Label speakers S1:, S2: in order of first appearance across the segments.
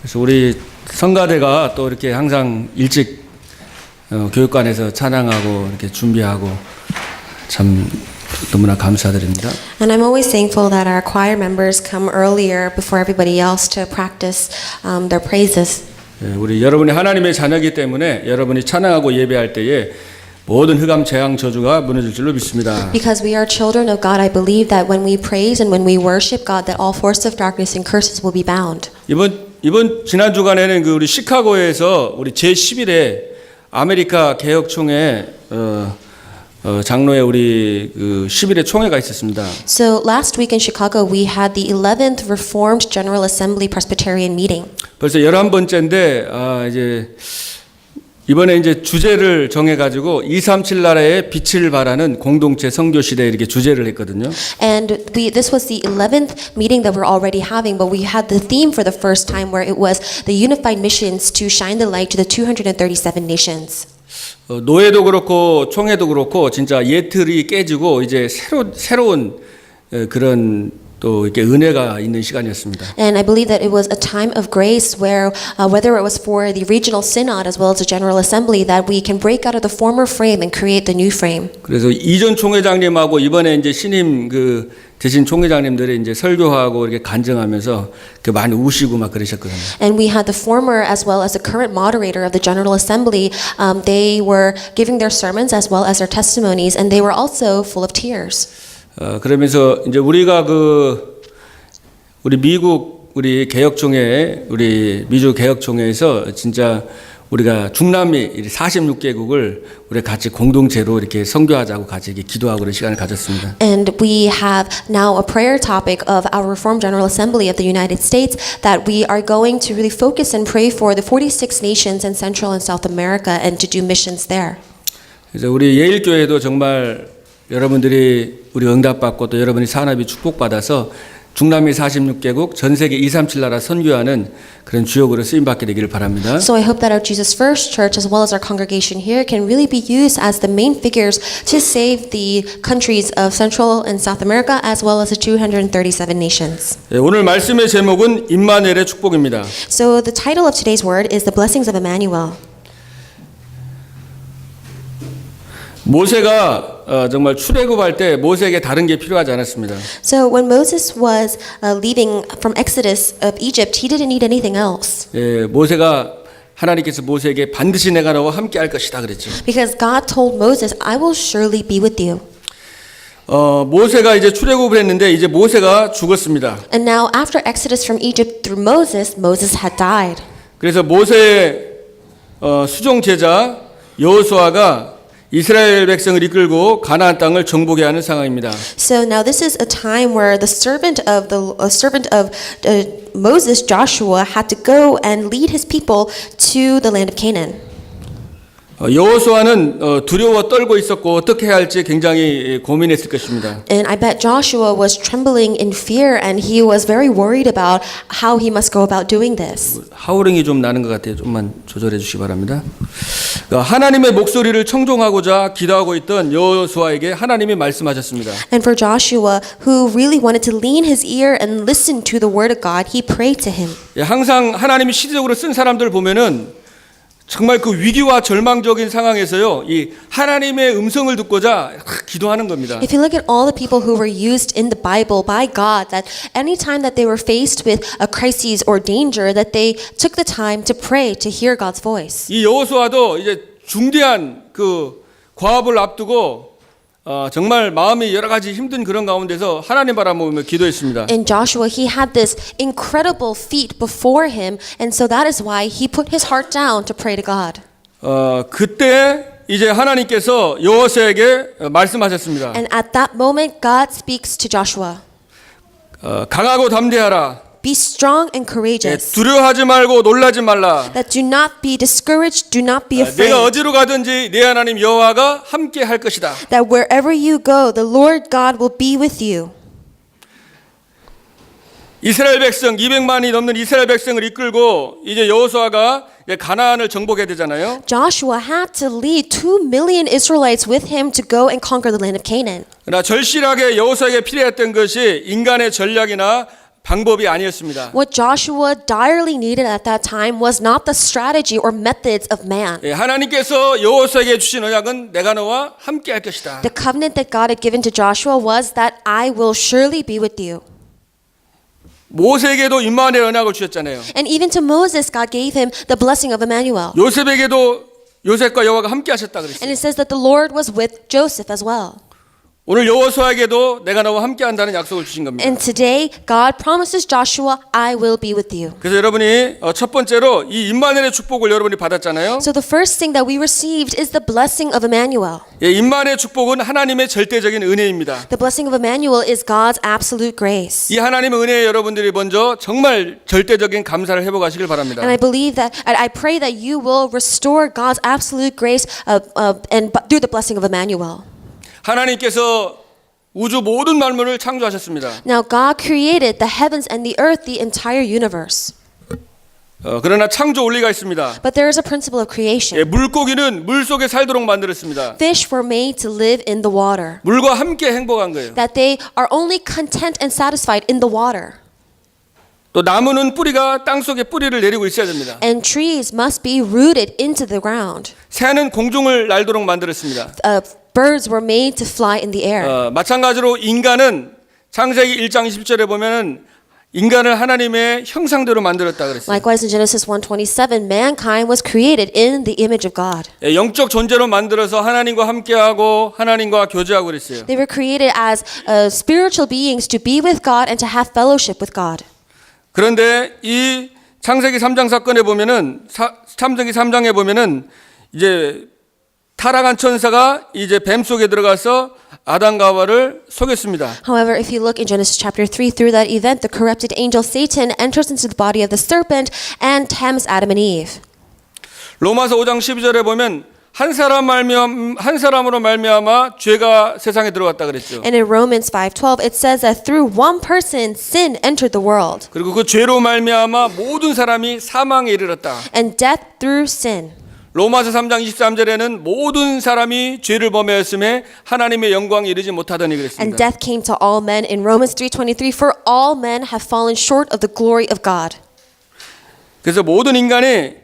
S1: 그래서 우리 성가대가 또 이렇게 항상 일찍 교육관에서 찬양하고 이렇게 준비하고 참 너무나 감사드립니다.
S2: And I'm always thankful that our choir members come earlier before everybody else to practice their praises.
S1: 우리 여러분이 하나님의 자녀이기 때문에 여러분이 찬양하고 예배할 때에 모든 흑암 재앙 저주가 무너질 줄로 믿습니다.
S2: Because we are children of God, I believe that when we praise and when we worship God, that all forces of darkness and curses will be bound.
S1: 이번 지난 주간에는 그 우리 시카고에서 우리 제11회 아메리카 개혁총회 장로회 우리 그 11회 총회가 있었습니다.
S2: So last week in Chicago, we had the 11th Reformed General Assembly Presbyterian meeting.
S1: 벌써 11번째인데 이제 이번에 이제 주제를 정해가지고 237 나라의 빛을 발하는 공동체 선교 시대 이렇게 주제를 했거든요.
S2: And this was the 11th meeting that we're already having, but we had the theme for the first time where it was the unified missions to shine the light to the 237 nations.
S1: 노예도 그렇고 총회도 그렇고 진짜 예틀이 깨지고 이제 새로운 그런 또 이렇게 은혜가 있는 시간이었습니다.
S2: And I believe that it was a time of grace where whether it was for the regional synod as well as the general assembly that we can break out of the former frame and create the new frame.
S1: 그래서 이전 총회장님하고 이번에 이제 신임 그 대신 총회장님들이 이제 설교하고 이렇게 간증하면서 그 많이 우시고 막 그러셨거든요.
S2: And we had the former as well as the current moderator of the general assembly. They were giving their sermons as well as their testimonies, and they were also full of tears.
S1: 그러면서 이제 우리가 우리 미국 우리 개혁총회 우리 미주 개혁총회에서 진짜 우리가 중남미 46개국을 우리 같이 공동체로 이렇게 선교하자고 같이 이렇게 기도하고 그런 시간을 가졌습니다.
S2: And we have now a prayer topic of our Reformed General Assembly of the United States that we are going to really focus and pray for the 46 nations in Central and South America and to do missions there.
S1: 그래서 우리 예일교회도 정말 여러분들이 우리 응답받고 또 여러분이 산업이 축복받아서 중남미 46개국 전 세계 237 나라 선교하는 그런 주역으로 쓰임받게 되기를 바랍니다.
S2: So I hope that our Jesus First Church as well as our congregation here can really be used as the main figures to save the countries of Central and South America as well as the 237 nations.
S1: 오늘 말씀의 제목은 임마누엘의 축복입니다.
S2: So the title of today's word is the blessings of Emmanuel.
S1: 모세가 정말 출애굽할 때 모세에게 다른 게 필요하지 않았습니다.
S2: So when Moses was leaving from Exodus of Egypt, he didn't need anything else.
S1: 모세가 하나님께서 모세에게 반드시 내가 너와 함께 할 것이다 그랬죠.
S2: Because God told Moses, I will surely be with you.
S1: 모세가 이제 출애굽을 했는데 이제 모세가 죽었습니다.
S2: And now after Exodus from Egypt through Moses, Moses had died.
S1: 그래서 모세의 수종 제자 여호수아가 이스라엘 백성을 이끌고 가나안 땅을 정복해야 하는 상황입니다.
S2: So now this is a time where the servant of Moses, Joshua, had to go and lead his people to the land of Canaan.
S1: 여호수아는 두려워 떨고 있었고 어떻게 해야 할지 굉장히 고민했을 것입니다.
S2: And I bet Joshua was trembling in fear and he was very worried about how he must go about doing this.
S1: 하우링이 좀 나는 것 같아요. 좀만 조절해 주시기 바랍니다. 하나님의 목소리를 청종하고자 기도하고 있던 여호수아에게 하나님이 말씀하셨습니다.
S2: And for Joshua, who really wanted to lean his ear and listen to the word of God, he prayed to him.
S1: 항상 하나님이 시대적으로 쓴 사람들 보면은 정말 그 위기와 절망적인 상황에서요, 이 하나님의 음성을 듣고자 기도하는 겁니다.
S2: If you look at all the people who were used in the Bible by God, that any time that they were faced with a crisis or danger, that they took the time to pray to hear God's voice.
S1: 이 여호수아도 이제 중대한 그 과업을 앞두고 정말 마음이 여러 가지 힘든 그런 가운데서 하나님 바라보며 기도했습니다.
S2: In Joshua, he had this incredible feat before him, and so that is why he put his heart down to pray to God.
S1: 그때 이제 하나님께서 여호수아에게 말씀하셨습니다.
S2: And at that moment, God speaks to Joshua.
S1: 강하고 담대하라.
S2: Be strong and courageous.
S1: 두려워하지 말고 놀라지 말라.
S2: That do not be discouraged, do not be afraid.
S1: 내가 어디로 가든지 내 하나님 여호와가 함께 할 것이다.
S2: That wherever you go, the Lord God will be with you.
S1: 이스라엘 백성 200만이 넘는 이스라엘 백성을 이끌고 이제 여호수아가 가나안을 정복해야 되잖아요.
S2: Joshua had to lead 2 million Israelites with him to go and conquer the land of Canaan.
S1: 그러나 절실하게 여호수아에게 필요했던 것이 인간의 전략이나 방법이 아니었습니다.
S2: What Joshua direly needed at that time was not the strategy or methods of man.
S1: 예, 하나님께서 여호수아에게 주신 언약은 내가 너와 함께 할 것이다.
S2: The covenant that God had given to Joshua was that I will surely be with you.
S1: 모세에게도 임마누엘 언약을 주셨잖아요.
S2: And even to Moses, God gave him the blessing of Emmanuel.
S1: 요셉에게도 요셉과 여호와가 함께 하셨다 그랬어요.
S2: And it says that the Lord was with Joseph as well.
S1: 오늘 여호수아에게도 내가 너와 함께 한다는 약속을 주신 겁니다.
S2: And today, God promises Joshua, I will be with you.
S1: 그래서 여러분이 첫 번째로 이 임마누엘의 축복을 여러분이 받았잖아요.
S2: So the first thing that we received is the blessing of Emmanuel.
S1: 예, 임마누엘의 축복은 하나님의 절대적인 은혜입니다.
S2: The blessing of Emmanuel is God's absolute grace.
S1: 이 하나님의 은혜에 여러분들이 먼저 정말 절대적인 감사를 해보가시길 바랍니다.
S2: And I believe that, I pray that you will restore God's absolute grace and through the blessing of Emmanuel.
S1: 하나님께서 우주 모든 만물을 창조하셨습니다.
S2: Now God created the heavens and the earth, the entire universe.
S1: 그러나 창조 원리가 있습니다.
S2: But there is a principle of creation.
S1: 예, 물고기는 물 속에 살도록 만들었습니다.
S2: Fish were made to live in the water.
S1: 물과 함께 행복한 거예요.
S2: That they are only content and satisfied in the water.
S1: 또 나무는 뿌리가 땅 속에 뿌리를 내리고 있어야 됩니다.
S2: And trees must be rooted into the ground.
S1: 새는 공중을 날도록 만들었습니다.
S2: Birds were made to fly in the air.
S1: 마찬가지로 인간은 창세기 1장 20절에 보면은 인간을 하나님의 형상대로 만들었다 그랬어요.
S2: Likewise in Genesis 1:27, mankind was created in the image of God.
S1: 예, 영적 존재로 만들어서 하나님과 함께하고 하나님과 교제하고 그랬어요.
S2: They were created as spiritual beings to be with God and to have fellowship with God.
S1: 그런데 이 창세기 3장 사건에 보면은 창세기 3장에 보면은 이제 타락한 천사가 이제 뱀 속에 들어가서 아담과 하와를 속였습니다.
S2: However, if you look in Genesis chapter 3, through that event, the corrupted angel Satan enters into the body of the serpent and tempts Adam and Eve.
S1: 로마서 5장 12절에 보면 한 사람으로 말미암아 죄가 세상에 들어왔다 그랬죠.
S2: And in Romans 5:12, it says that through one person, sin entered the world,
S1: 그리고 그 죄로 말미암아 모든 사람이 사망에 이르렀다.
S2: and death through sin.
S1: 로마서 3장 23절에는 모든 사람이 죄를 범하였음에 하나님의 영광에 이르지 못하더니
S2: And
S1: 그랬습니다.
S2: death came to all men in Romans 3:23, for all men have fallen short of the glory of God.
S1: 그래서 모든 인간이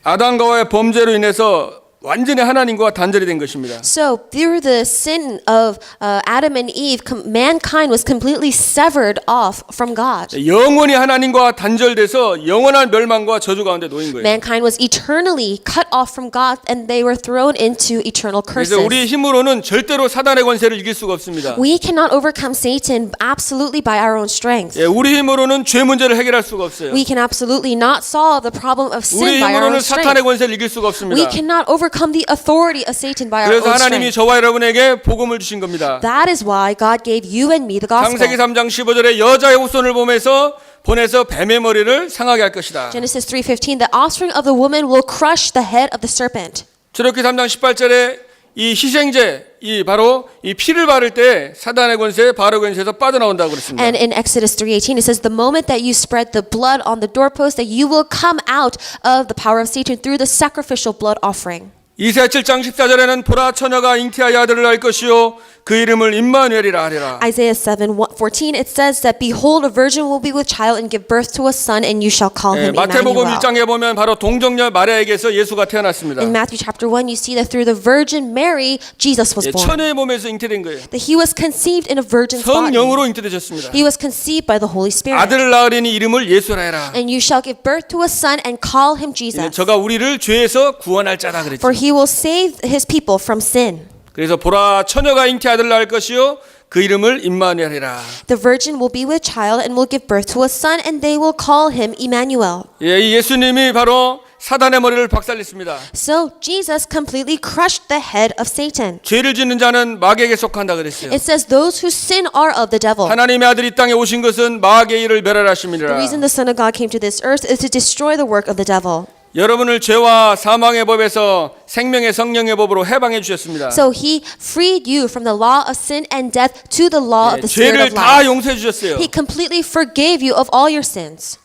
S1: 아담과 하와의 범죄로 인해서 완전히 하나님과 단절이 된 것입니다.
S2: So through the sin of Adam and Eve, mankind was completely severed off from God.
S1: 영원히 하나님과 단절돼서 영원한 멸망과 저주 가운데 놓인 거예요.
S2: Mankind was eternally cut off from God, and they were thrown into eternal curses.
S1: 그래서 우리 힘으로는 절대로 사단의 권세를 이길 수가 없습니다.
S2: We cannot overcome Satan absolutely by our own strength.
S1: 예, 우리 힘으로는 죄 문제를 해결할 수가 없어요.
S2: We can absolutely not solve the problem of
S1: 우리
S2: sin by our own
S1: 힘으로는 사탄의
S2: strength.
S1: 권세를 이길 수가
S2: We
S1: 없습니다.
S2: cannot overcome the authority of Satan by our
S1: 그래서
S2: own
S1: 하나님이
S2: strength.
S1: 저와 여러분에게 복음을 주신 겁니다.
S2: That is why God gave you and me the
S1: 창세기
S2: gospel.
S1: 3장 15절에 여자의 후손을 보내서 뱀의 머리를 상하게 할 것이다.
S2: Genesis 3:15, the offspring of the woman will crush the head of the serpent.
S1: 출애굽기 3장 18절에 이 희생제, 바로 이 피를 바를 때 사단의 권세, 바로 권세에서 빠져나온다고 그랬습니다.
S2: And in Exodus 3:18, it says, the moment that you spread the blood on the doorpost, that you will come out of the power of Satan through the sacrificial blood offering.
S1: 이사야 7장 14절에는 보라 처녀가 잉태하여 아들을 낳을 것이요 그 이름을 임마누엘이라 하리라.
S2: Isaiah 7:14, it says that behold, a virgin will be with child and give birth to a son, and you shall call him
S1: 마태복음
S2: Emmanuel.
S1: 1장에 보면 바로 동정녀 마리아에게서 예수가 태어났습니다.
S2: In Matthew chapter 1, you see that through the Virgin Mary, Jesus was born.
S1: 처녀의 몸에서 잉태된 거예요.
S2: That he was conceived in a virgin's body.
S1: 성령으로 잉태되셨습니다.
S2: He was conceived by the Holy Spirit.
S1: 아들을 낳으리니 이름을 예수라 해라.
S2: And you shall give birth to a son and call him Jesus.
S1: 저가 우리를 죄에서 구원할 자다 그랬죠.
S2: For he will save his people from sin.
S1: 그래서 보라 처녀가 잉태 아들을 낳을 것이요 그 이름을 임마누엘이라.
S2: The virgin will be with child and will give birth to a son, and they will call him Emmanuel.
S1: 예, 이 예수님이 바로 사단의 머리를 박살냈습니다.
S2: So Jesus completely crushed the head of Satan.
S1: 죄를 짓는 자는 마귀에게 속한다 그랬어요.
S2: It says those who sin are of the devil.
S1: 하나님의 아들이 이 땅에 오신 것은 마귀의 일을
S2: The
S1: 멸하심이라.
S2: reason the Son of God came to this earth is to destroy the work of the devil.
S1: 여러분을 죄와 사망의 법에서 생명의 성령의 법으로 해방해 주셨습니다.
S2: So he freed you from the law of sin and death to the law of the spirit
S1: 죄를
S2: of
S1: 다
S2: life.
S1: 용서해 주셨어요.
S2: He completely forgave you of all your sins.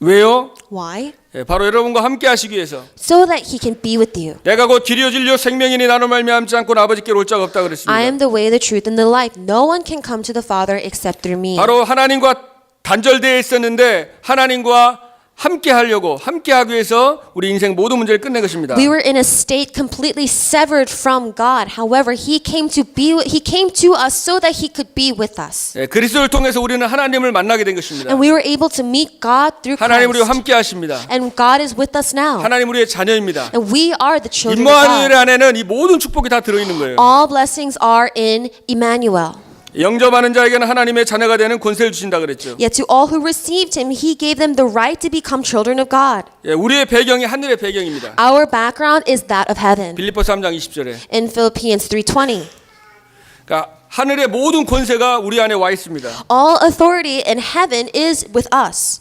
S1: 왜요?
S2: Why?
S1: 예, 바로 여러분과 함께 하시기 위해서.
S2: So that he can be with you.
S1: 내가 곧 길이요 진리요 생명이니 나로 말미암지 않고는 아버지께로 올 자가 없다
S2: I
S1: 그랬습니다.
S2: am the way, the truth, and the life. No one can come to the Father except through me.
S1: 바로 하나님과 단절되어 있었는데 하나님과 함께 하려고 함께 하기 위해서 우리 인생 모든 문제를 끝낸 것입니다.
S2: We were in a state completely severed from God. However, he came to us so that he could be with us.
S1: 예, 그리스도를 통해서 우리는 하나님을 만나게 된 것입니다.
S2: And we were able to meet God through
S1: 하나님 우리와
S2: Christ.
S1: 함께 하십니다.
S2: And God is with us now.
S1: 하나님 우리의 자녀입니다.
S2: And we are the children of
S1: 임마누엘
S2: God.
S1: 안에는 이 모든 축복이 다 들어있는 거예요.
S2: All blessings are in Emmanuel.
S1: 영접하는 자에게는 하나님의 자녀가 되는 권세를 주신다 그랬죠.
S2: Yet to all who received him, he gave them the right to become children of God.
S1: 예, 우리의 배경이 하늘의 배경입니다.
S2: Our background is that of heaven.
S1: 빌립보 3장 20절에.
S2: In Philippians 3:20,
S1: 그러니까 하늘의 모든 권세가 우리 안에 와 있습니다.
S2: all authority in heaven is with us.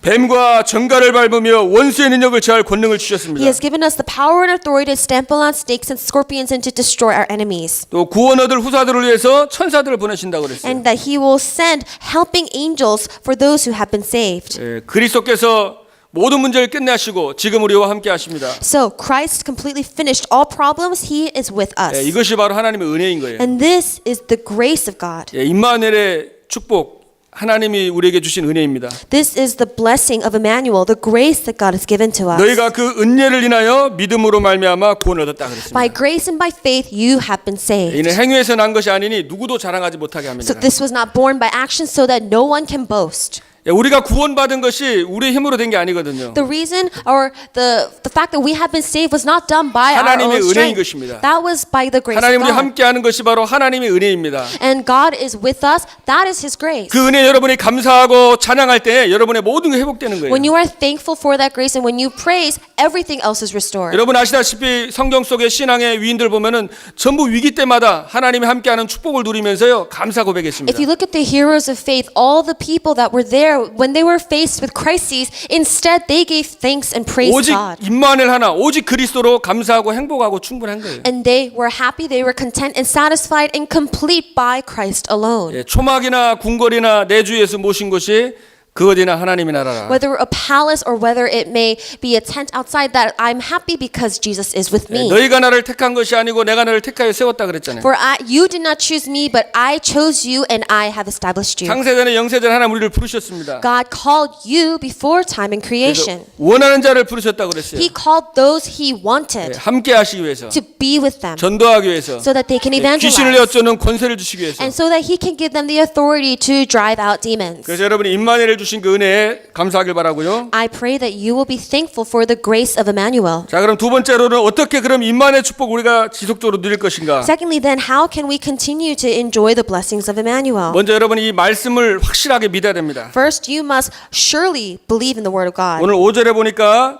S1: 뱀과 정갈을 밟으며 원수의 능력을 제할 권능을
S2: He
S1: 주셨습니다.
S2: has given us the power and authority to stample on snakes and scorpions and to destroy our enemies.
S1: 또 구원 얻을 후사들을 위해서 천사들을 보내신다고 그랬어요.
S2: And that he will send helping angels for those who have been saved.
S1: 예, 그리스도께서 모든 문제를 끝내시고 지금 우리와 함께 하십니다.
S2: So Christ completely finished all problems. He is with us.
S1: 예, 이것이 바로 하나님의 은혜인 거예요.
S2: And this is the grace of God.
S1: 예, 임마누엘의 축복 하나님이 우리에게 주신 은혜입니다.
S2: This is the blessing of Emmanuel, the grace that God has given to us.
S1: 너희가 그 은혜를 인하여 믿음으로 말미암아 구원을 얻었다 그랬습니다.
S2: By grace and by faith you have been saved.
S1: 이는 행위에서 난 것이 아니니 누구도 자랑하지 못하게
S2: So
S1: 합니다.
S2: this was not born by action so that no one can boast.
S1: 예, 우리가 구원받은 것이 우리의 힘으로 된 게 아니거든요.
S2: The reason or the fact that we have been saved was not done by our
S1: 하나님의
S2: own
S1: 은혜인
S2: strength.
S1: 것입니다.
S2: That was by the grace of
S1: 하나님 우리
S2: God.
S1: 함께하는 것이 바로 하나님의 은혜입니다.
S2: And God is with us. That is His grace.
S1: 그 은혜 여러분이 감사하고 찬양할 때 여러분의 모든 게 회복되는 거예요.
S2: When you are thankful for that grace and when you praise, everything else is restored.
S1: 여러분 아시다시피 성경 속의 신앙의 위인들 보면은 전부 위기 때마다 하나님이 함께하는 축복을 누리면서요 감사 고백했습니다.
S2: If you look at the heroes of faith, all the people that were there when they were faced with crises, instead they gave thanks and praised
S1: 오직
S2: God.
S1: 임마누엘 하나, 오직 그리스도로 감사하고 행복하고 충분한 거예요.
S2: And they were happy, they were content and satisfied and complete by Christ alone.
S1: 예, 초막이나 궁궐이나 내 주에서 모신 것이 그것이나 하나님의 나라라.
S2: Whether a palace or whether it may be a tent outside, that I'm happy because Jesus is with
S1: 예,
S2: me.
S1: 너희가 나를 택한 것이 아니고 내가 너를 택하여 세웠다 그랬잖아요.
S2: For you did not choose me, but I chose you and I have established you.
S1: 창세전에 영세전 하나님 우리를 부르셨습니다.
S2: God called you before time and creation.
S1: 원하는 자를 부르셨다 그랬어요.
S2: He called those He
S1: 예,
S2: wanted
S1: 함께 하시기 위해서,
S2: to be with them
S1: 전도하기 위해서,
S2: so that they can
S1: 귀신을
S2: evangelize
S1: 여쭈는 권세를 주시기 위해서.
S2: and so that He can give them the authority to drive out demons.
S1: 그래서 여러분이 임마누엘을 주신 그 은혜에 감사하길 바라고요.
S2: I pray that you will be thankful for the grace of Emmanuel.
S1: 자, 그럼 두 번째로는 어떻게 그럼 임마누엘 축복 우리가 지속적으로 누릴 것인가?
S2: Secondly, then, how can we continue to enjoy the blessings of Emmanuel?
S1: 먼저 여러분이 이 말씀을 확실하게 믿어야 됩니다.
S2: First, you must surely believe in the Word of God.
S1: 오늘 5절에 보니까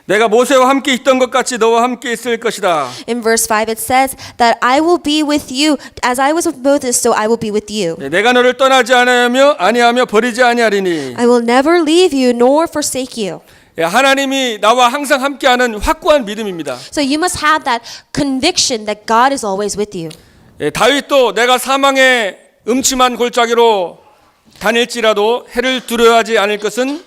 S1: 내가 모세와 함께 있던 것 같이 너와 함께 있을 것이다.
S2: In verse 5, it says that I will be with you as I was with Moses, so I will be with you.
S1: 내가 너를 떠나지 아니하며 버리지 아니하리니.
S2: I will never leave you nor forsake you.
S1: 하나님이 나와 항상 함께하는 확고한 믿음입니다.
S2: So you must have that conviction that God is always with you.
S1: 다윗도 내가 사망의 음침한 골짜기로 다닐지라도 해를 두려워하지 않을 것은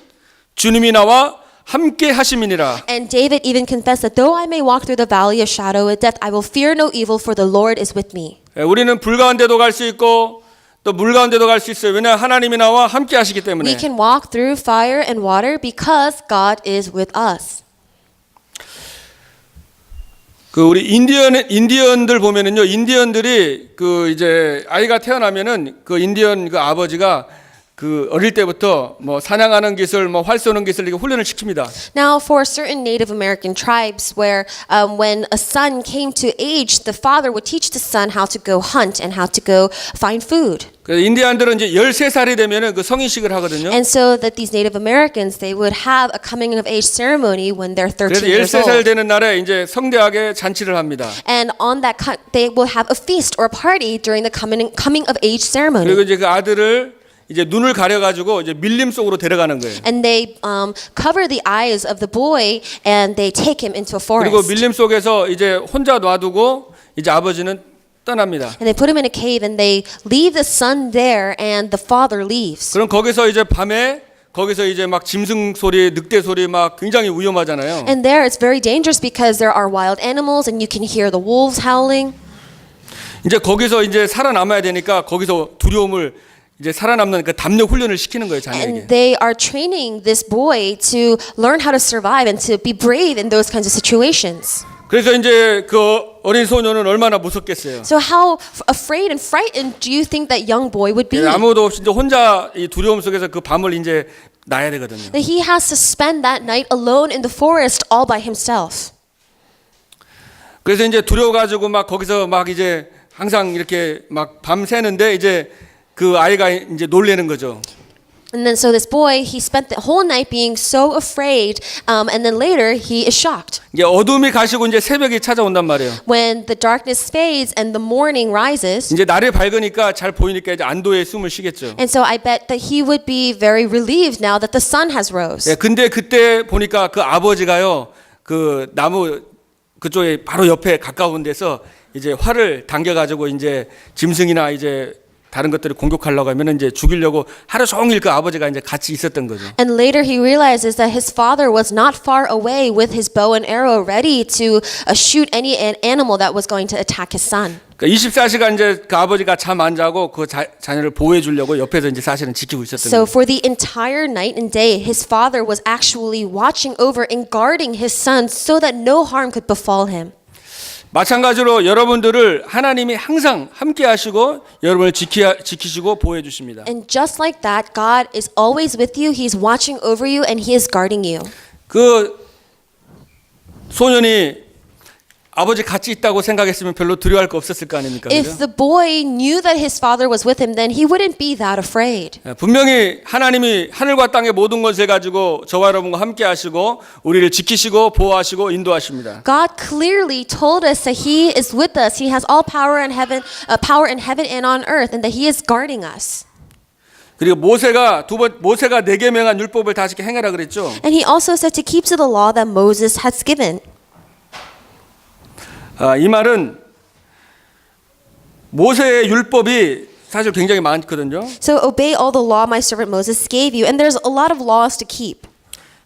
S1: 주님이 나와 함께 하심이니라.
S2: And David even confessed that though I may walk through the valley of shadow of death, I will fear no evil, for the Lord is with me.
S1: 우리는 불 가운데도 갈 수 있고 또 물 가운데도 갈 수 있어요. 왜냐 하나님이 나와 함께 하시기
S2: We
S1: 때문에.
S2: can walk through fire and water because God is with us.
S1: 그 우리 인디언들 보면은요, 인디언들이 그 이제 아이가 태어나면은 그 인디언 그 아버지가 그 어릴 때부터 뭐 사냥하는 기술, 뭐 활 쏘는 기술 이렇게 훈련을 시킵니다.
S2: Now, for certain Native American tribes, where when a son came to age, the father would teach the son how to go hunt and how to go find food.
S1: 그 인디언들은 이제 13살이 되면은 그 성인식을 하거든요.
S2: And so that these Native Americans, they would have a coming of age ceremony when they're 13
S1: 그래서
S2: years
S1: 13살
S2: old.
S1: 되는 날에 이제 성대하게 잔치를 합니다.
S2: And on that, they will have a feast or a party during the coming of age ceremony.
S1: 그리고 이제 그 아들을 이제 눈을 가려가지고 이제 밀림 속으로 데려가는 거예요.
S2: And they cover the eyes of the boy and they take him into a
S1: 그리고
S2: forest.
S1: 밀림 속에서 이제 혼자 놔두고 이제 아버지는 떠납니다.
S2: And they put him in a cave and they leave the son there and the father leaves.
S1: 그럼 거기서 이제 밤에 거기서 이제 막 짐승 소리, 늑대 소리 막 굉장히 위험하잖아요.
S2: And there it's very dangerous because there are wild animals and you can hear the wolves howling.
S1: 이제 거기서 이제 살아남아야 되니까 거기서 두려움을 이제 살아남는 그 담력 훈련을 시키는 거예요, 자녀에게.
S2: And they are training this boy to learn how to survive and to be brave in those kinds of situations.
S1: 그래서 이제 그 어린 소년은 얼마나 무섭겠어요.
S2: So how afraid and frightened do you think that young boy would be?
S1: 아무도 없이 이제 혼자 이 두려움 속에서 그 밤을 이제 나야 되거든요.
S2: That he has to spend that night alone in the forest all by himself.
S1: 그래서 이제 두려워가지고 막 거기서 막 이제 항상 이렇게 막 밤 새는데 이제 그 아이가 이제 놀래는 거죠.
S2: And then so this boy, he spent the whole night being so afraid, and then later he is shocked.
S1: 이제 어둠이 가시고 이제 새벽이 찾아온단 말이에요.
S2: When the darkness fades and the morning rises,
S1: 이제 날이 밝으니까 잘 보이니까 이제 안도의 숨을 쉬겠죠.
S2: and so I bet that he would be very relieved now that the sun has rose.
S1: 예, 근데 그때 보니까 그 아버지가요, 그 나무 그쪽에 바로 옆에 가까운 데서 이제 활을 당겨가지고 이제 짐승이나 이제 다른 것들을 공격하려고 하면 이제 죽이려고 하루 종일 그 아버지가 이제 같이 있었던 거죠.
S2: And later he realizes that his father was not far away with his bow and arrow ready to shoot any animal that was going to attack his son.
S1: 그러니까 24시간 이제 그 아버지가 잠 안 자고 그 자녀를 보호해 주려고 옆에서 이제 사실은 지키고 있었던
S2: So
S1: 거예요.
S2: for the entire night and day, his father was actually watching over and guarding his son so that no harm could befall him.
S1: 마찬가지로 여러분들을 하나님이 항상 함께 하시고 여러분을 지키시고 보호해 주십니다.
S2: And just like that, God is always with you. He's watching over you and he is guarding you.
S1: 그 소년이 아버지 같이 있다고 생각했으면 별로 두려워할 거 없었을 거 아닙니까?
S2: If
S1: 그죠?
S2: the boy knew that his father was with him, then he wouldn't be that afraid.
S1: 분명히 하나님이 하늘과 땅의 모든 것을 가지고 저와 여러분과 함께 하시고 우리를 지키시고 보호하시고 인도하십니다.
S2: God clearly told us that he is with us. He has all power in heaven and on earth, and that he is guarding us.
S1: 그리고 모세가 네 개 명한 율법을 다 지켜 행하라 그랬죠.
S2: And he also said to keep to the law that Moses has given.
S1: 이 말은 모세의 율법이 사실 굉장히 많거든요.
S2: So obey all the law my servant Moses gave you, and there's a lot of laws to keep.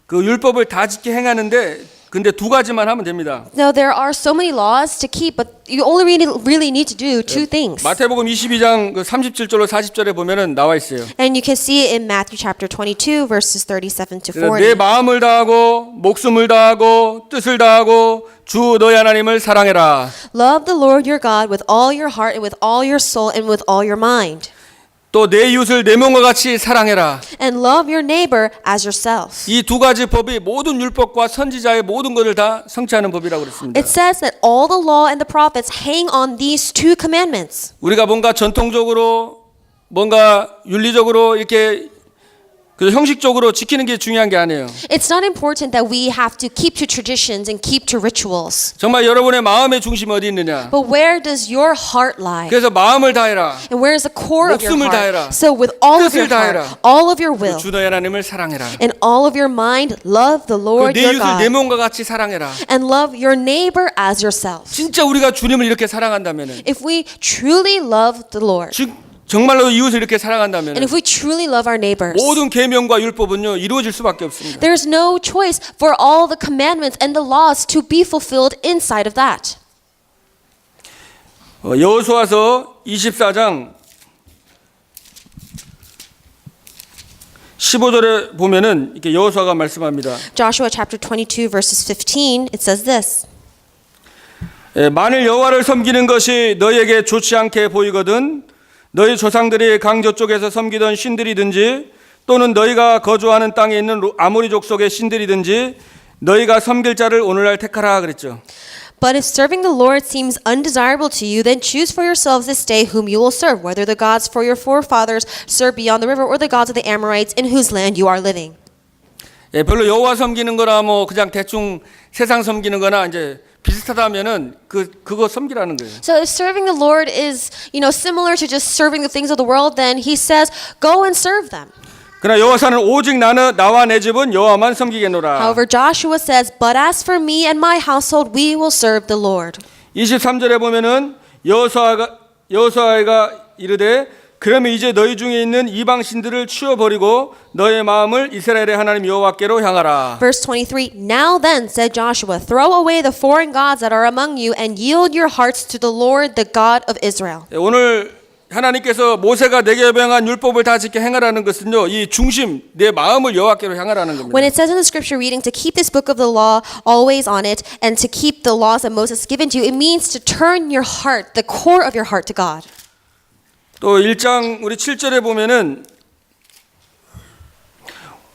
S1: 그 율법을 다 지켜 행하는데 근데 두 가지만 하면 됩니다.
S2: Now there are so many laws to keep, but you only really need to do two things.
S1: 마태복음 22장 그 37절로 40절에 보면은 나와 있어요.
S2: And you can see it in Matthew chapter 22 verses 37 to
S1: 그래서 내
S2: 40.
S1: 마음을 다하고 목숨을 다하고 뜻을 다하고 주 너희 하나님을 사랑해라.
S2: Love the Lord your God with all your heart and with all your soul and with all your mind.
S1: 또 내 이웃을 내 몸과 같이 사랑해라.
S2: And love your neighbor as yourself.
S1: 이 두 가지 법이 모든 율법과 선지자의 모든 것을 다 성취하는 법이라고 그랬습니다.
S2: It says that all the law and the prophets hang on these two commandments.
S1: 우리가 뭔가 전통적으로 뭔가 윤리적으로 이렇게 그 형식적으로 지키는 게 중요한 게 아니에요.
S2: It's not important that we have to keep to traditions and keep to rituals.
S1: 정말 여러분의 마음의 중심이 어디 있느냐?
S2: But where does your heart lie?
S1: 그래서 마음을 다해라.
S2: And where is the core of your
S1: 목숨을
S2: heart?
S1: 다해라.
S2: So with all of your
S1: 뜻을 다해라.
S2: heart, all of your will,
S1: 주 너희 하나님을 사랑해라.
S2: and all of your mind, love the Lord
S1: 내
S2: your
S1: 이웃을 내
S2: God.
S1: 몸과 같이 사랑해라.
S2: And love your neighbor as yourself.
S1: 진짜 우리가 주님을 이렇게 사랑한다면은,
S2: If we truly love the Lord,
S1: 정말로 이웃을 이렇게 사랑한다면
S2: and if we truly love our neighbors,
S1: 모든 계명과 율법은요 이루어질 수밖에 없습니다.
S2: there's no choice for all the commandments and the laws to be fulfilled inside of that.
S1: 여호수아서 24장 15절에 보면은 이렇게 여호수아가 말씀합니다.
S2: Joshua chapter 22 verses 15, it says this.
S1: 만일 여호와를 섬기는 것이 너희에게 좋지 않게 보이거든 너희 조상들이 강 저쪽에서 섬기던 신들이든지 또는 너희가 거주하는 땅에 있는 아모리 족속의 신들이든지 너희가 섬길 자를 오늘날 택하라 그랬죠.
S2: But if serving the Lord seems undesirable to you, then choose for yourselves this day whom you will serve, whether the gods for your forefathers served beyond the river or the gods of the Amorites in whose land you are living.
S1: 별로 여호와 섬기는 거나 뭐 그냥 대충 세상 섬기는 거나 이제 비슷하다면은 그거 섬기라는 거예요.
S2: So if serving the Lord is, similar to just serving the things of the world, then he says, go and serve them.
S1: 그러나 여호와는 오직 나와 내 집은 여호와만 섬기겠노라.
S2: However, Joshua says, but as for me and my household, we will serve the Lord.
S1: 23절에 보면은 여호수아가 이르되 그러면 이제 너희 중에 있는 이방 신들을 치워버리고 너의 마음을 이스라엘의 하나님 여호와께로 향하라.
S2: Verse 23, Now then, said Joshua, throw away the foreign gods that are among you and yield your hearts to the Lord, the God of Israel.
S1: 오늘 하나님께서 모세가 내게 명한 율법을 다 지켜 행하라는 것은요, 이 중심 내 마음을 여호와께로 향하라는 겁니다.
S2: When it says in the scripture reading to keep this book of the law always on it and to keep the laws that Moses has given to you, it means to turn your heart, the core of your heart, to God.
S1: 또 1장 우리 7절에 보면은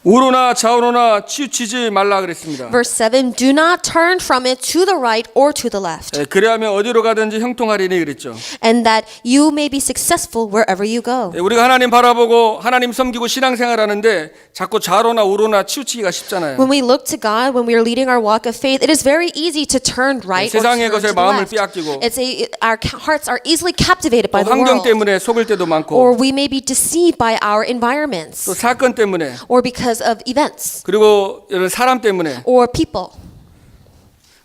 S1: 우로나 좌우로나 치우치지 말라 그랬습니다.
S2: Verse 7, Do not turn from it to the right or to the left,
S1: 그래야면 어디로 가든지 형통하리니 그랬죠.
S2: and that you may be successful wherever you go.
S1: 우리가 하나님 바라보고 하나님 섬기고 신앙생활하는데 자꾸 좌로나 우로나 치우치기가 쉽잖아요.
S2: When we look to God, when we are leading our walk of faith, it is very easy to turn right or
S1: 세상의
S2: turn
S1: 것에
S2: to the
S1: 마음을
S2: left.
S1: 빼앗기고
S2: Our hearts are easily captivated by
S1: 또
S2: the
S1: 환경
S2: world,
S1: 때문에 속을 때도 많고
S2: or we may be deceived by our environments,
S1: 또 사건 때문에
S2: or because of events,
S1: 그리고 이런 사람 때문에
S2: or people.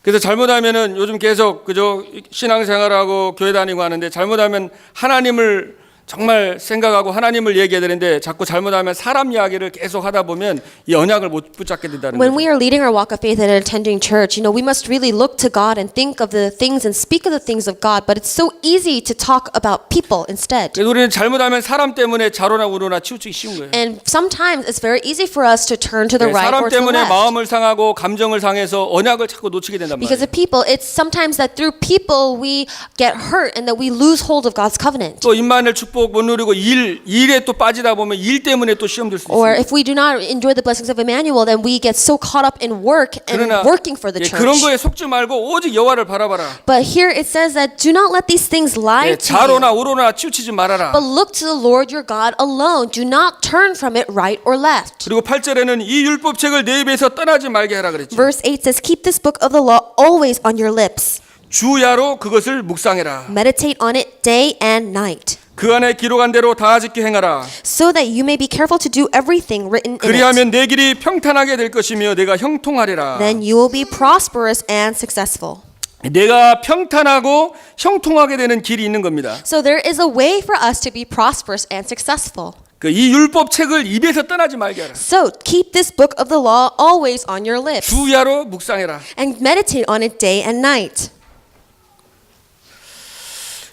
S1: 그래서 잘못하면은 요즘 계속 그저 신앙생활하고 교회 다니고 하는데 잘못하면 하나님을 정말 생각하고 하나님을 얘기해야 되는데 자꾸 잘못하면 사람 이야기를 계속 하다 보면 이 언약을 못 붙잡게 된다는
S2: When
S1: 거죠.
S2: we are leading our walk of faith and attending church, we must really look to God and think of the things and speak of the things of God. But it's so easy to talk about people instead.
S1: 그래서 우리는 잘못하면 사람 때문에 좌로나 우로나 치우치기 쉬운 거예요.
S2: And sometimes it's very easy for us to turn to the right
S1: 사람
S2: or to the
S1: 때문에
S2: left.
S1: 마음을 상하고 감정을 상해서 언약을 자꾸 놓치게 된단
S2: Because
S1: 말이에요.
S2: of people, it's sometimes that through people we get hurt and that we lose hold of God's covenant.
S1: 또 임마누엘 축복 못 누리고 일에 또 빠지다 보면 일 때문에 또 시험 들 수
S2: Or
S1: 있어요.
S2: if we do not enjoy the blessings of Emmanuel, then we get so caught up in work and
S1: 그러나
S2: working for the
S1: 예, 그런
S2: church.
S1: 거에 속지 말고 오직 여호와를 바라봐라.
S2: But here it says that do not let these things lie
S1: 예,
S2: to
S1: 좌로나
S2: you,
S1: 우로나 치우치지 말아라.
S2: but look to the Lord your God alone. Do not turn from it right or left.
S1: 그리고 8절에는 이 율법책을 내 입에서 떠나지 말게 하라 그랬죠.
S2: Verse 8 says, Keep this book of the law always on your lips.
S1: 주야로 그것을 묵상해라.
S2: Meditate on it day and night,
S1: 그 안에 기록한 대로 다 지켜 행하라.
S2: so that you may be careful to do everything written in it.
S1: 그리하면 내 길이 평탄하게 될 것이며 내가 형통하리라.
S2: Then you will be prosperous and successful.
S1: 내가 평탄하고 형통하게 되는 길이 있는 겁니다.
S2: So there is a way for us to be prosperous and successful.
S1: 이 율법책을 입에서 떠나지 말게 하라.
S2: So keep this book of the law always on your lips,
S1: 주야로 묵상해라.
S2: and meditate on it day and night.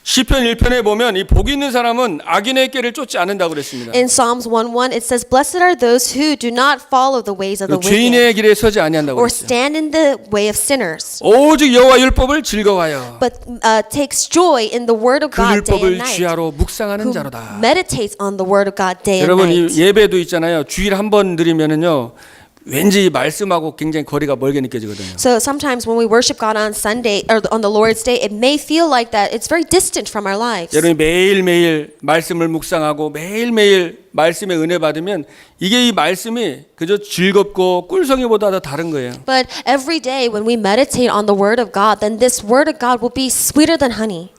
S1: 시편 1편에 보면 이 복 있는 사람은 악인의 길을 쫓지 않는다고 그랬습니다.
S2: In Psalms 1:1 it says, Blessed are those who do not follow the ways of the wicked,
S1: 죄인의 길에 서지 아니한다고
S2: or
S1: 그랬어요.
S2: stand in the way of sinners,
S1: 오직 여호와 율법을 즐거워하여
S2: but takes joy in the word of
S1: 그
S2: God day
S1: 율법을
S2: and night,
S1: 주야로 묵상하는
S2: who
S1: 자로다.
S2: meditates on the word of God day and
S1: 여러분 이
S2: night.
S1: 예배도 있잖아요. 주일 한 번 드리면은요. 왠지 이 말씀하고 굉장히 거리가 멀게 느껴지거든요.
S2: So sometimes when we worship God on Sunday or on the Lord's Day, it may feel like that it's very distant from our lives.
S1: 여러분이 매일매일 말씀을 묵상하고 매일매일 말씀의 은혜 받으면 이게 이 말씀이 그저 즐겁고 꿀성이보다 더 다른 거예요.
S2: But every day when we meditate on the word of God, then this word of God will be sweeter than honey.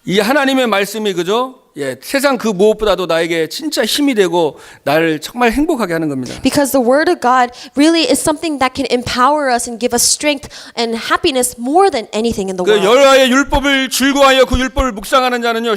S1: 이 하나님의 말씀이 그저 세상 그 무엇보다도 나에게 진짜 힘이 되고 나를 정말 행복하게 하는 겁니다.
S2: Because the word of God really is something that can empower us and give us strength and happiness more than anything in the
S1: 그
S2: world.
S1: 여호와의 율법을 즐거워하여 그 율법을 묵상하는 자는요.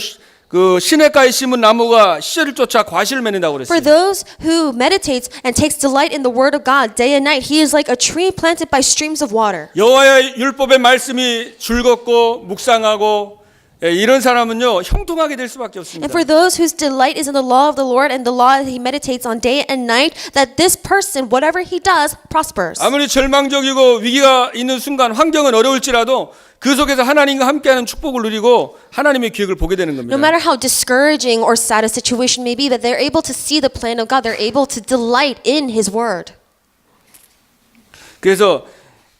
S1: 그 시냇가에 심은 나무가 씨를 쫓아 과실을 맺는다고
S2: For
S1: 그랬어요.
S2: those who meditates and takes delight in the word of God day and night, he is like a tree planted by streams of water.
S1: 여호와의 율법의 말씀이 즐겁고 묵상하고 이런 사람은요 형통하게 될 수밖에 없습니다.
S2: And for those whose delight is in the law of the Lord and the law that he meditates on day and night, that this person, whatever he does, prospers.
S1: 아무리 절망적이고 위기가 있는 순간 환경은 어려울지라도 그 속에서 하나님과 함께하는 축복을 누리고 하나님의 기획을 보게 되는 겁니다.
S2: No matter how discouraging or sad a situation may be, that they're able to see the plan of God, they're able to delight in his word.
S1: 그래서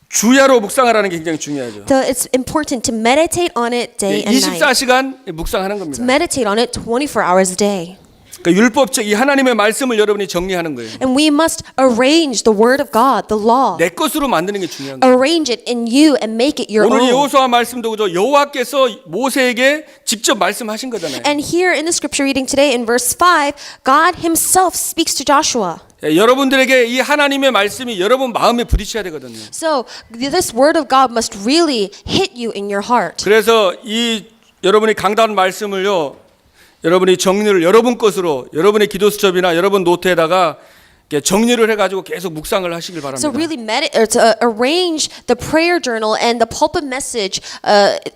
S1: 주야로 묵상하라는 게 굉장히 중요하죠.
S2: So it's important to meditate on it day and night.
S1: 24시간 묵상하는
S2: To
S1: 겁니다.
S2: meditate on it 24 hours a day.
S1: 그러니까 율법책 이 하나님의 말씀을 여러분이 정리하는 거예요.
S2: And we must arrange the word of God, the law.
S1: 내 것으로 만드는 게 중요한 거예요.
S2: Arrange it in you and make it your
S1: 오늘 이
S2: own.
S1: 여호수아 말씀도 그죠? 여호와께서 모세에게 직접 말씀하신 거잖아요.
S2: And here in the scripture reading today in verse 5, God himself speaks to Joshua.
S1: 여러분들에게 이 하나님의 말씀이 여러분 마음에 부딪혀야 되거든요.
S2: So this word of God must really hit you in your heart.
S1: 그래서 이 여러분이 강단 말씀을요, 여러분이 정리를 여러분 것으로 여러분의 기도 수첩이나 여러분 노트에다가 이렇게 정리를 해가지고 계속 묵상을 하시길 바랍니다.
S2: So really to arrange the prayer journal and the pulpit message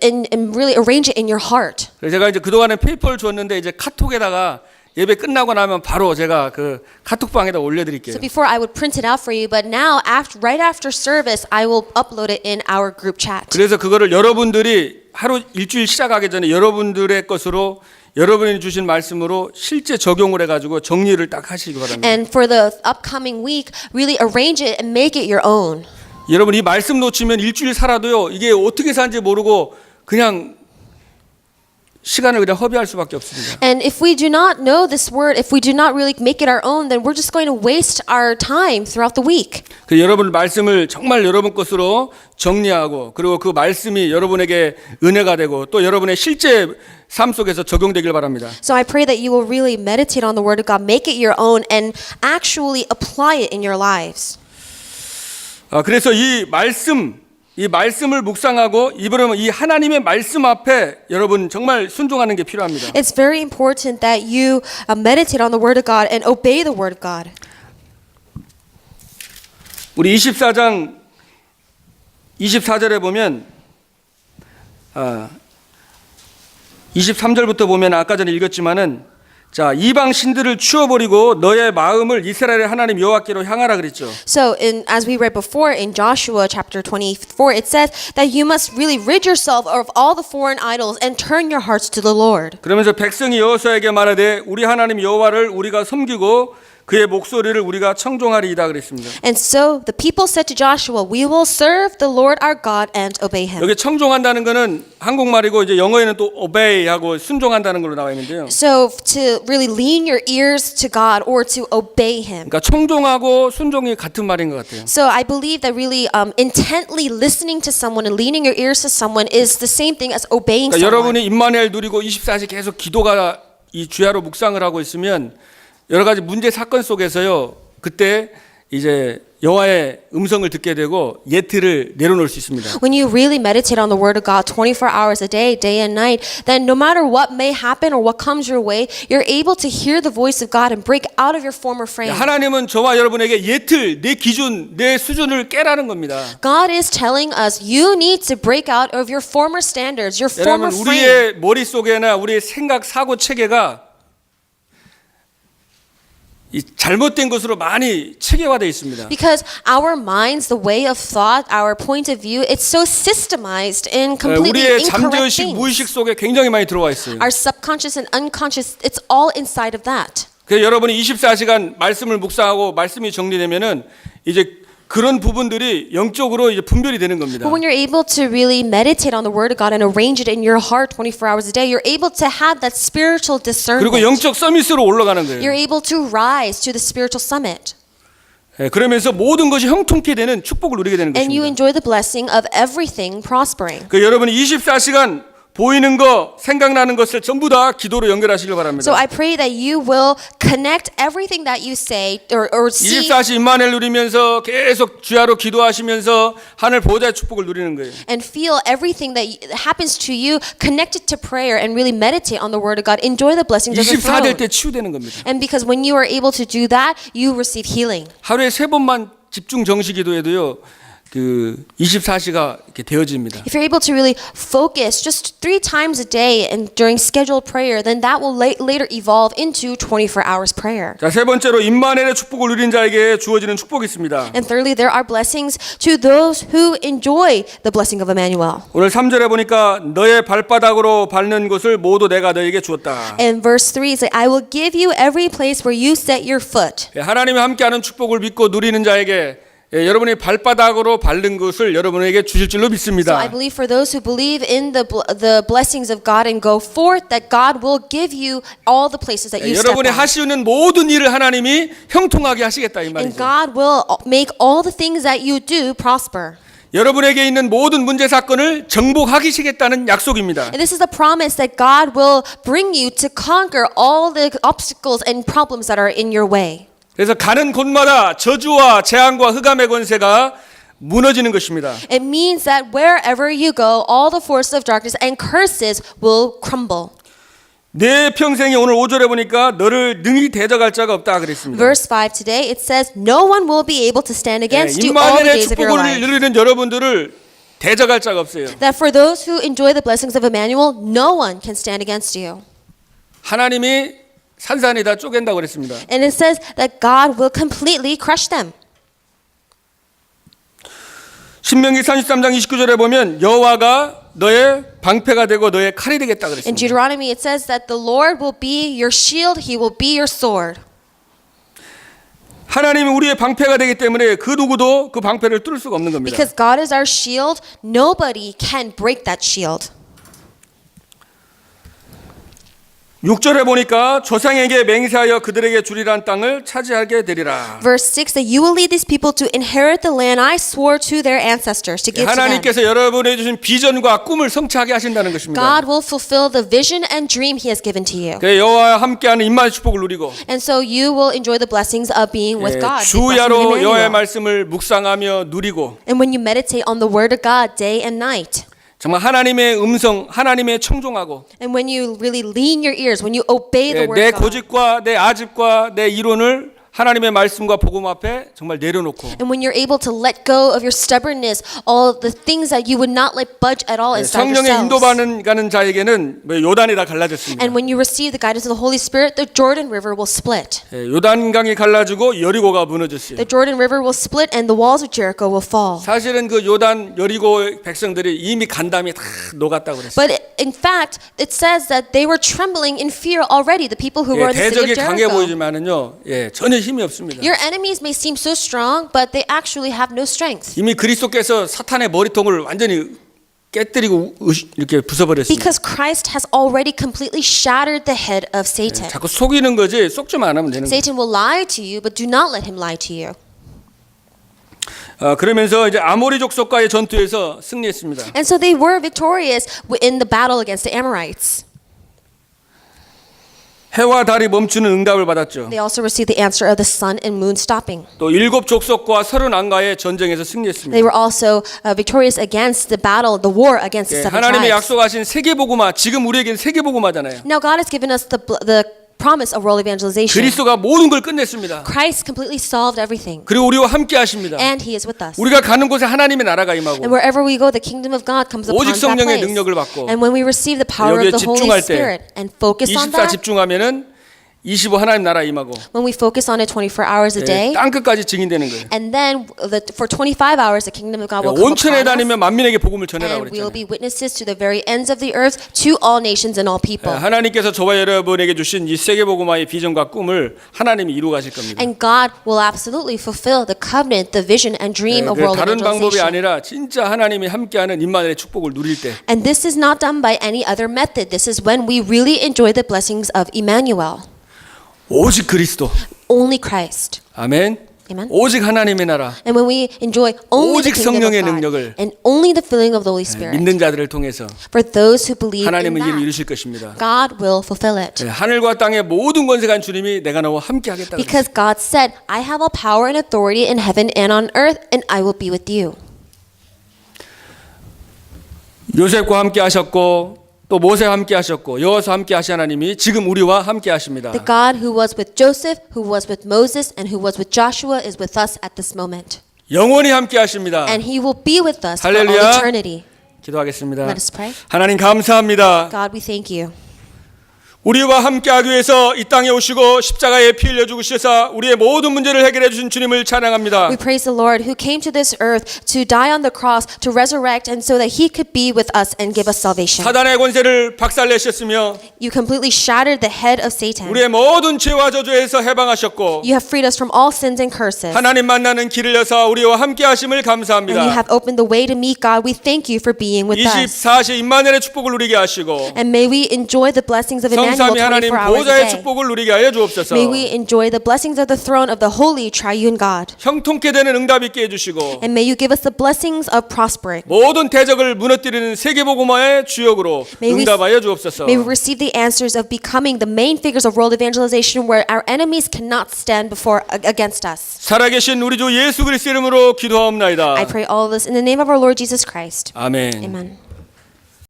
S2: and really arrange it in your heart.
S1: 그래서 제가 이제 그동안에 페이퍼를 줬는데 이제 카톡에다가 예배 끝나고 나면 바로 제가 그 카톡방에다 올려드릴게요.
S2: So before I would print it out for you, but now right after service, I will upload it in our group chat.
S1: 그래서 그거를 여러분들이 하루 일주일 시작하기 전에 여러분들의 것으로 여러분이 주신 말씀으로 실제 적용을 해가지고 정리를 딱 하시기 바랍니다.
S2: And for the upcoming week, really arrange it and make it your own.
S1: 여러분 이 말씀 놓치면 일주일 살아도요 이게 어떻게 사는지 모르고 그냥 시간을 그냥 허비할 수밖에 없습니다.
S2: And if we do not know this word, if we do not really make it our own, then we're just going to waste our time throughout the week.
S1: 그 여러분 말씀을 정말 여러분 것으로 정리하고 그리고 그 말씀이 여러분에게 은혜가 되고 또 여러분의 실제 삶 속에서 적용되길 바랍니다.
S2: So I pray that you will really meditate on the word of God, make it your own, and actually apply it in your lives.
S1: 그래서 이 말씀을 묵상하고 이번에는 이 하나님의 말씀 앞에 여러분 정말 순종하는 게 필요합니다.
S2: It's very important that you meditate on the word of God and obey the word of God.
S1: 우리 24장 24절에 보면 23절부터 보면 아까 전에 읽었지만은 자 이방 신들을 치워버리고 너의 마음을 이스라엘의 하나님 여호와께로 향하라 그랬죠.
S2: So as we read before in Joshua chapter 24, it says that you must really rid yourself of all the foreign idols and turn your hearts to the Lord.
S1: 그러면서 백성이 여호수아에게 말하되 우리 하나님 여호와를 우리가 섬기고 그의 목소리를 우리가 청종하리이다 그랬습니다.
S2: And so the people said to Joshua, we will serve the Lord our God and obey him.
S1: 여기 청종한다는 거는 한국말이고 이제 영어에는 또 obey하고 순종한다는 걸로 나와 있는데요.
S2: So to really lean your ears to God or to obey him.
S1: 그러니까 청종하고 순종이 같은 말인 것 같아요.
S2: So I believe that really intently listening to someone and leaning your ears to someone is the same thing as obeying
S1: 그러니까
S2: someone.
S1: 여러분이 임마누엘 누리고 24시 계속 기도가 이 주야로 묵상을 하고 있으면 여러 가지 문제 사건 속에서요 그때 이제 여호와의 음성을 듣게 되고 예트를 내려놓을 수 있습니다.
S2: When you really meditate on the word of God 24 hours a day, day and night, then no matter what may happen or what comes your way, you're able to hear the voice of God and break out of your former frame.
S1: 하나님은 저와 여러분에게 예틀, 내 기준, 내 수준을 깨라는 겁니다.
S2: God is telling us you need to break out of your former standards, your former
S1: 여러분
S2: frame.
S1: 우리의 머릿속에나 우리의 생각, 사고, 체계가 이 잘못된 것으로 많이 체계화되어 있습니다.
S2: Because our minds, the way of thought, our point of view, it's so systemized in completely
S1: 우리의
S2: incorrect
S1: 잠재의식,
S2: things.
S1: 무의식 속에 굉장히 많이 들어와 있어요.
S2: Our subconscious and unconscious, it's all inside of that.
S1: 그래서 여러분이 24시간 말씀을 묵상하고 말씀이 정리되면은 이제 그런 부분들이 영적으로 이제 분별이 되는 겁니다.
S2: But when you're able to really meditate on the Word of God and arrange it in your heart 24 hours a day, you're able to have that spiritual discernment.
S1: 그리고 영적 서밋으로 올라가는 거예요.
S2: You're able to rise to the spiritual summit.
S1: 그러면서 모든 것이 형통케 되는 축복을 누리게 되는
S2: And you
S1: 것입니다.
S2: enjoy the blessing of everything prospering.
S1: 그 여러분이 24시간 보이는 거, 생각나는 것을 전부 다 기도로 연결하시길 바랍니다.
S2: So I pray that you will connect everything that you say or see
S1: 24시 임마누엘 누리면서 계속 주야로 기도하시면서 하늘 보호자의 축복을 누리는 거예요.
S2: and feel everything that happens to you connected to prayer and really meditate on the Word of God. Enjoy the blessings of the
S1: 24 될
S2: throne.
S1: 때 치유되는 겁니다.
S2: And because when you are able to do that, you receive healing.
S1: 하루에 3번만 집중 정시 기도해도요. 그 24시가 이렇게 되어집니다.
S2: If you're able to really focus just 3 times a day and during scheduled prayer, then that will later evolve into 24 hours prayer.
S1: 자, 세 번째로 임마누엘의 축복을 누린 자에게 주어지는 축복이 있습니다.
S2: And thirdly, there are blessings to those who enjoy the blessing of Emmanuel.
S1: 오늘 3절에 보니까 너의 발바닥으로 밟는 곳을 모두 내가 너에게 주었다.
S2: And verse 3 is like, I will give you every place where you set your foot.
S1: 하나님이 함께하는 축복을 믿고 누리는 자에게 여러분이 발바닥으로 밟는 것을 여러분에게 주실 줄로
S2: So
S1: 믿습니다.
S2: I believe for those who believe in the blessings of God and go forth, that God will give you all the places that you step
S1: 여러분이
S2: on.
S1: 하시는 모든 일을 하나님이 형통하게 하시겠다 이
S2: And
S1: 말이죠.
S2: God will make all the things that you do prosper.
S1: 여러분에게 있는 모든 문제 사건을 정복하시겠다는 약속입니다.
S2: And this is the promise that God will bring you to conquer all the obstacles and problems that are in your way.
S1: 그래서 가는 곳마다 저주와 재앙과 흑암의 권세가 무너지는 것입니다.
S2: It means that wherever you go, all the forces of darkness and curses will crumble.
S1: 내 평생에 오늘 5절에 보니까 너를 능히 대적할 자가 없다 그랬습니다.
S2: Verse 5 today, it says, no one will be able to stand against you all the
S1: 임마누엘의
S2: days of your
S1: 축복을
S2: life.
S1: 누리는 여러분들을 대적할 자가 없어요.
S2: That for those who enjoy the blessings of Emmanuel, no one can stand against you.
S1: 하나님이 산산이 다 쪼갠다고 그랬습니다.
S2: And it says that God will completely crush them.
S1: 신명기 33장 29절에 보면 여호와가 너의 방패가 되고 너의 칼이 되겠다
S2: In
S1: 그랬습니다.
S2: Deuteronomy, it says that the Lord will be your shield, He will be your sword.
S1: 하나님이 우리의 방패가 되기 때문에 그 누구도 그 방패를 뚫을 수가 없는 겁니다.
S2: Because God is our shield, nobody can break that shield.
S1: 6절에 보니까 조상에게 맹세하여 그들에게 주리란 땅을 차지하게 되리라.
S2: Verse 6, that you will lead these people to inherit the land I swore to their ancestors to give to them.
S1: 하나님께서 여러분에게 주신 비전과 꿈을 성취하게 하신다는 것입니다.
S2: God will fulfill the vision and dream He has given to you.
S1: 그래 여호와와 함께하는 임마누엘 축복을 누리고
S2: And so you will enjoy the blessings of being with God. the blessings of
S1: 주야로 여호와의
S2: Emmanuel.
S1: 말씀을 묵상하며 누리고
S2: And when you meditate on the word of God day and night.
S1: 정말 하나님의 음성, 하나님의 청종하고
S2: And when you really lean your ears, when you obey the word
S1: 내
S2: of God.
S1: 고집과 내 아집과 내 이론을 하나님의 말씀과 복음 앞에 정말 내려놓고
S2: And when you're able to let go of your stubbornness, all the things that you would not let budge at all inside
S1: 성령의
S2: yourselves.
S1: 인도받는 가는 자에게는 요단이 다 갈라졌습니다.
S2: And when you receive the guidance of the Holy Spirit, the Jordan River will split.
S1: 요단강이 갈라지고 여리고가 무너졌어요.
S2: The Jordan River will split and the walls of Jericho will fall.
S1: 사실은 그 요단 여리고 백성들이 이미 간담이 다 녹았다고 그랬어요.
S2: But in fact, it says that they were trembling in fear already, the people who were in the city
S1: 대적이
S2: of
S1: 강해
S2: Jericho.
S1: 보이지만은요, 전혀 힘이 없습니다.
S2: Your enemies may seem so strong, but they actually have no strength.
S1: 이미 그리스도께서 사탄의 머리통을 완전히 깨뜨리고 이렇게 부숴버렸습니다.
S2: Because Christ has already completely shattered the head of Satan.
S1: 자꾸 속이는 거지 속지만 안 하면 되는 거예요.
S2: Satan will lie to you, but do not let him lie to you.
S1: 그러면서 이제 아모리 족속과의 전투에서 승리했습니다.
S2: And so they were victorious in the battle against the Amorites.
S1: 해와 달이 멈추는 응답을 받았죠.
S2: They also received the answer of the sun and moon stopping.
S1: 또 7 족속과 30안가의 전쟁에서 승리했습니다.
S2: They were also victorious against the battle, the war against the seven
S1: 하나님의
S2: tribes.
S1: 약속하신 세계복음화, 지금 우리에게는 세계복음화잖아요.
S2: Now God has given us the promise of world evangelization.
S1: 그리스도가 모든 걸 끝냈습니다.
S2: Christ completely solved everything.
S1: 그리고 우리와 함께 하십니다.
S2: And He is with us.
S1: 우리가 가는 곳에 하나님의 나라가 임하고
S2: And wherever we go, the kingdom of God comes upon
S1: 오직
S2: that
S1: 성령의
S2: place.
S1: 능력을 받고
S2: And when we receive the power
S1: 여기에
S2: of the Holy
S1: 집중할 때
S2: Spirit and focus on
S1: 24
S2: that,
S1: 집중하면은 25 하나님 나라 임하고
S2: when we focus on it 24 hours a day,
S1: 땅 끝까지 증인되는 거예요.
S2: and then for 25 hours the kingdom of God will come
S1: 온천에
S2: upon us.
S1: 다니면 만민에게 복음을 전해라고
S2: And we'll
S1: 그랬잖아요.
S2: be witnesses to the very ends of the earth to all nations and all people.
S1: 하나님께서 저와 여러분에게 주신 이 세계복음화의 비전과 꿈을 하나님이 이루어 가실 겁니다.
S2: And God will absolutely fulfill the covenant, the vision and dream of world
S1: 다른 방법이
S2: evangelization.
S1: 아니라 진짜 하나님이 함께하는 임마누엘의 축복을 누릴 때
S2: And this is not done by any other method. This is when we really enjoy the blessings of Emmanuel.
S1: 오직 그리스도,
S2: Only Christ.
S1: 아멘.
S2: Amen.
S1: 오직 하나님의 나라,
S2: And when we enjoy only the
S1: 오직
S2: kingdom
S1: 성령의
S2: of God
S1: 능력을
S2: and only the filling of the Holy Spirit,
S1: 믿는 자들을 통해서
S2: for those who believe in
S1: 하나님은 이를
S2: that,
S1: 이루실 것입니다.
S2: God will fulfill it.
S1: 하늘과 땅의 모든 권세가 주님이 내가 너와 함께하겠다.
S2: Because God said, I have all power and authority in heaven and on earth, and I will be with you.
S1: 요셉과 함께하셨고 또 모세와 함께하셨고 여호수아 함께하신 하나님이 지금 우리와 함께하십니다.
S2: The God who was with Joseph, who was with Moses, and who was with Joshua is with us at this moment.
S1: 영원히 함께하십니다.
S2: And He will be with us for all
S1: 할렐루야.
S2: eternity.
S1: 기도하겠습니다.
S2: Let us pray.
S1: 하나님 감사합니다.
S2: God, we thank you.
S1: 우리와 함께하기 위해서 이 땅에 오시고 십자가에 피 흘려 죽으셔서 우리의 모든 문제를 해결해 주신 주님을 찬양합니다.
S2: We praise the Lord who came to this earth to die on the cross, to resurrect, and so that He could be with us and give us salvation.
S1: 사단의 권세를 박살내셨으며
S2: You completely shattered the head of Satan.
S1: 우리의 모든 죄와 저주에서 해방하셨고
S2: You have freed us from all sins and curses.
S1: 하나님 만나는 길을 여서 우리와 함께하심을
S2: And you
S1: 감사합니다.
S2: have opened the way to meet God. We thank you for being with us.
S1: 24시 임마누엘의 축복을 누리게 하시고
S2: And may we enjoy the blessings of Emmanuel
S1: 성삼위 하나님
S2: 24 hours a
S1: 보좌의
S2: day.
S1: 축복을 누리게 하여 주옵소서.
S2: May we enjoy the blessings of the throne of the holy triune God.
S1: 형통케 되는 응답 있게 해주시고
S2: And may you give us the blessings of prospering.
S1: 모든 대적을 무너뜨리는 세계복음화의 주역으로
S2: May we-
S1: 응답하여 주옵소서.
S2: May we receive the answers of becoming the main figures of world evangelization where our enemies cannot stand against us.
S1: 살아계신 우리 주 예수 그리스도 이름으로 기도하옵나이다.
S2: I pray all of this in the name of our Lord Jesus Christ.
S1: 아멘.
S2: Amen.